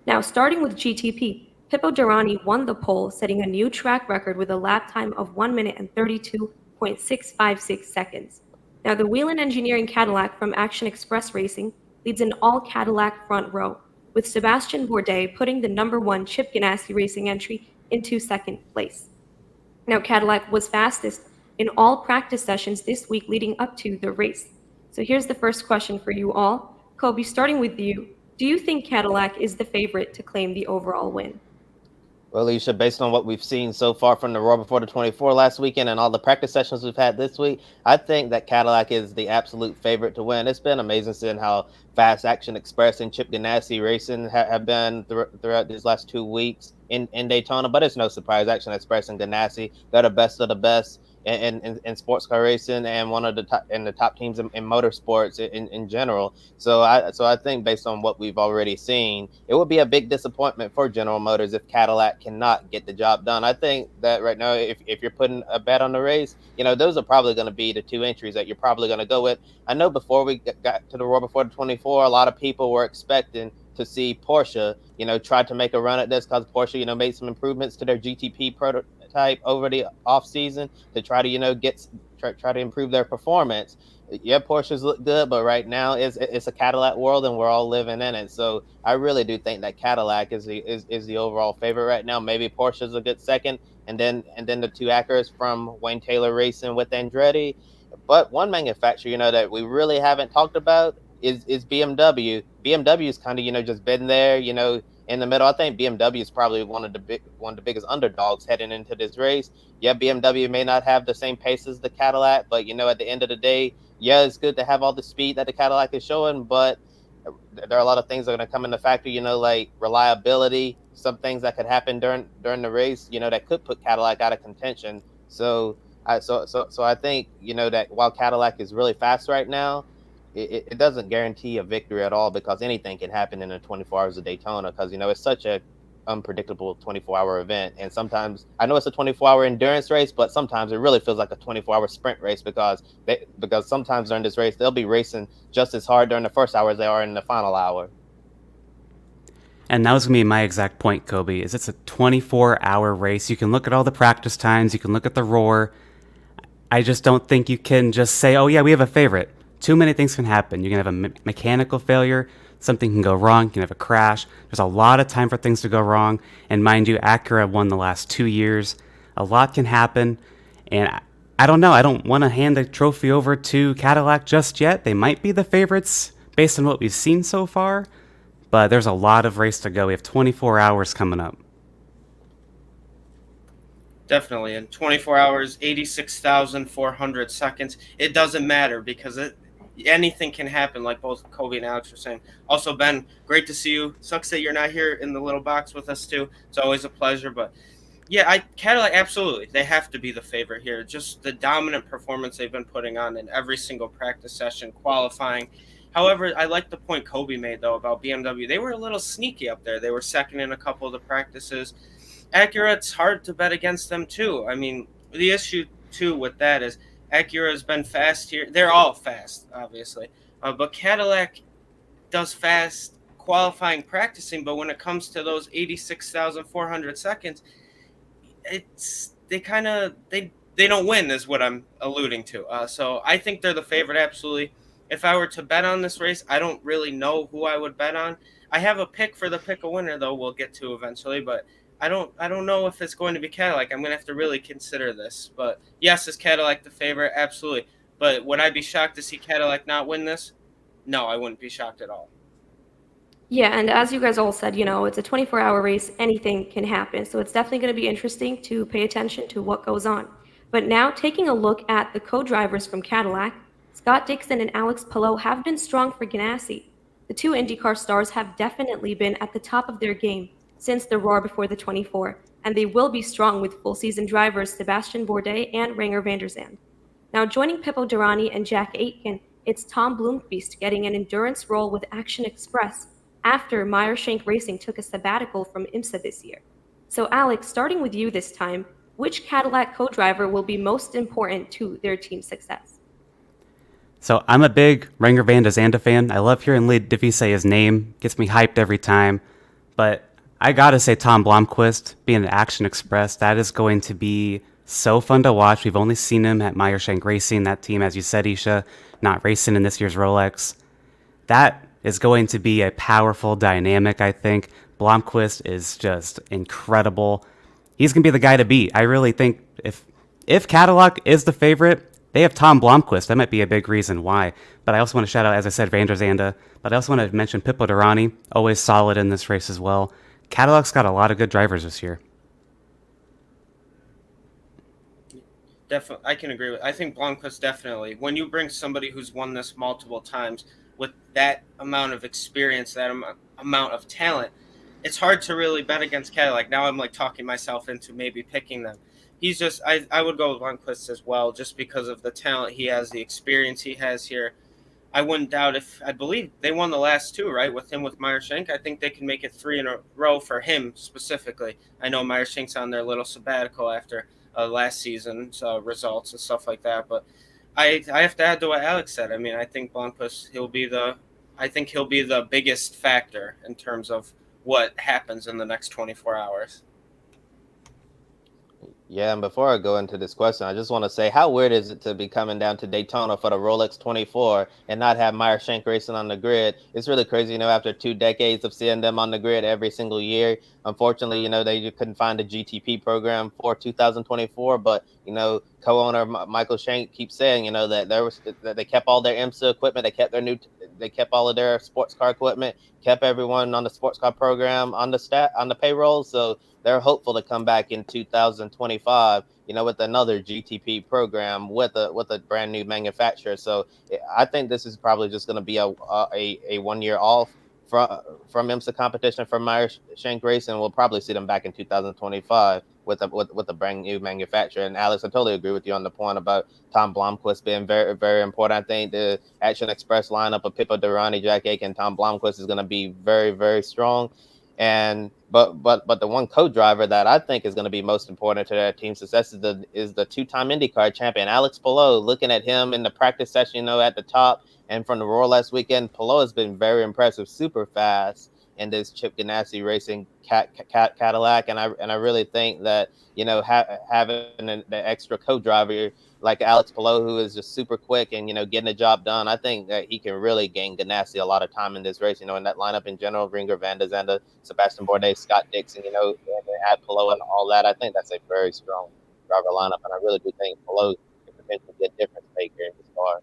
Now, starting with GTP, Pippo Durrani won the pole, setting a new track record with a lap time of 1 minute and 32.656 seconds. Now, the Whelen Engineering Cadillac from Action Express Racing leads an all Cadillac front row, with Sebastian Bourdais putting the number one Chip Ganassi Racing entry into second place. Now, Cadillac was fastest in all practice sessions this week leading up to the race. So here's the first question for you all. Kobe, starting with you, do you think Cadillac is the favorite to claim the overall win? Well, Alicia, based on what we've seen so far from the Roar Before the 24 last weekend and all the practice sessions we've had this week, I think that Cadillac is the absolute favorite to win. It's been amazing seeing how fast Action Express and Chip Ganassi Racing have been throughout these last 2 weeks in Daytona. But it's no surprise, Action Express and Ganassi, they're the best of the best in sports car racing and one of the top teams in motorsports in general. So I think based on what we've already seen, it would be a big disappointment for General Motors if Cadillac cannot get the job done. I think that right now, if you're putting a bet on the race, those are probably going to be the two entries that you're probably going to go with. I know before we got to the Roar Before the 24, a lot of people were expecting to see Porsche, try to make a run at this because Porsche, made some improvements to their GTP prototype over the off season to try to, try to improve their performance. Yeah, Porsches look good, but right now it's a Cadillac world, and we're all living in it. So I really do think that Cadillac is the overall favorite right now. Maybe Porsche's a good second, and then the two Acuras from Wayne Taylor Racing with Andretti. But one manufacturer, that we really haven't talked about is BMW. BMW's kind of just been there, in the middle. I think BMW is probably one of the biggest underdogs heading into this race. Yeah, BMW may not have the same pace as the Cadillac, but at the end of the day, yeah, it's good to have all the speed that the Cadillac is showing, but there are a lot of things that are going to come into factor, like reliability, some things that could happen during the race, that could put Cadillac out of contention. So I think that while Cadillac is really fast right now, it doesn't guarantee a victory at all because anything can happen in the 24 hours of Daytona because it's such a unpredictable 24-hour event. And sometimes I know it's a 24-hour endurance race, but sometimes it really feels like a 24-hour sprint race because sometimes during this race they'll be racing just as hard during the first hour as they are in the final hour. And that was going to be my exact point, Kobe, is it's a 24-hour race. You can look at all the practice times. You can look at the roar. I just don't think you can just say, oh, yeah, we have a favorite. Too many things can happen. You can have a mechanical failure. Something can go wrong. You can have a crash. There's a lot of time for things to go wrong. And mind you, Acura won the last 2 years. A lot can happen. And I don't know. I don't want to hand the trophy over to Cadillac just yet. They might be the favorites based on what we've seen so far. But there's a lot of race to go. We have 24 hours coming up. Definitely. In 24 hours, 86,400 seconds. It doesn't matter because anything can happen, like both Kobe and Alex were saying. Also, Ben, great to see you. Sucks that you're not here in the little box with us, too. It's always a pleasure. But, yeah, Cadillac, absolutely. They have to be the favorite here. Just the dominant performance they've been putting on in every single practice session, qualifying. However, I like the point Kobe made, though, about BMW. They were a little sneaky up there. They were second in a couple of the practices. Acura, it's hard to bet against them, too. I mean, the issue, too, with that is Acura has been fast here. They're all fast, obviously. But Cadillac does fast qualifying, practicing, but when it comes to those 86,400 seconds, they don't win is what I'm alluding to. So I think they're the favorite, absolutely. If I were to bet on this race, I don't really know who I would bet on. I have a pick for the pick a winner, though, we'll get to eventually, but I don't know if it's going to be Cadillac. I'm going to have to really consider this. But yes, is Cadillac the favorite? Absolutely. But would I be shocked to see Cadillac not win this? No, I wouldn't be shocked at all. Yeah, and as you guys all said, it's a 24-hour race, anything can happen. So it's definitely going to be interesting to pay attention to what goes on. But now, taking a look at the co-drivers from Cadillac, Scott Dixon and Alex Palou have been strong for Ganassi. The two IndyCar stars have definitely been at the top of their game since the Roar Before the 24, and they will be strong with full-season drivers Sebastian Bourdais and Renger van der Zande. Now, joining Pippo Durrani and Jack Aitken, it's Tom Bloomquist getting an endurance role with Action Express after Meyer Shank Racing took a sabbatical from IMSA this year. So, Alex, starting with you this time, which Cadillac co-driver will be most important to their team's success? So I'm a big Renger van der Zande fan. I love hearing Lee Diffie say his name. Gets me hyped every time. But I gotta say, Tom Blomqvist being an Action Express, that is going to be so fun to watch. We've only seen him at Meyershank Racing, that team, as you said, Isha, not racing in this year's Rolex. That is going to be a powerful dynamic, I think. Blomqvist is just incredible. He's going to be the guy to beat. I really think if Cadillac is the favorite, they have Tom Blomqvist. That might be a big reason why. But I also want to shout out, as I said, Van der Zande. But I also want to mention Pippo Durrani, always solid in this race as well. Cadillac's got a lot of good drivers this year. Definitely, I can agree with. I think Blomqvist definitely. When you bring somebody who's won this multiple times with that amount of experience, that amount of talent, it's hard to really bet against Cadillac. Now I'm like talking myself into maybe picking them. He's just I would go with Blomqvist as well, just because of the talent he has, the experience he has here. I wouldn't doubt if I believe they won the last two, right? With him with Meyershank. I think they can make it three in a row for him specifically. I know Meyershank's on their little sabbatical after last season's results and stuff like that, but I have to add to what Alex said. I mean, I think Blomqvist I think he'll be the biggest factor in terms of what happens in the next 24 hours. Yeah, and before I go into this question, I just want to say, how weird is it to be coming down to Daytona for the Rolex 24 and not have Meyershank racing on the grid? It's really crazy, after 2 decades of seeing them on the grid every single year. Unfortunately, they couldn't find a GTP program for 2024, but, co-owner Michael Shank keeps saying, that that they kept all their IMSA equipment, they kept all of their sports car equipment, kept everyone on the sports car program on the payroll. So they're hopeful to come back in 2025, with another GTP program with a brand new manufacturer. So I think this is probably just going to be a 1 year off from IMSA competition for Meyershank Racing. We'll probably see them back in 2025 with a brand new manufacturer. And Alex, I totally agree with you on the point about Tom Blomqvist being very, very important. I think the Action Express lineup of Pippo Durrani, Jack Aiken, and Tom Blomqvist is going to be very, very strong. And but the one co-driver that I think is going to be most important to their team success is the two-time IndyCar champion Alex Palou. Looking at him in the practice session, at the top, and from the Roar last weekend, Palou has been very impressive, super fast in this Chip Ganassi racing Cadillac, and I really think that having the extra co-driver like Alex Palou, who is just super quick and getting the job done, I think that he can really gain Ganassi a lot of time in this race. In that lineup in general, Ringer, Van der Zande, Sebastian Bourdais, Scott Dixon, and add Palou and all that. I think that's a very strong driver lineup, and I really do think Palou can potentially be a difference maker in this car.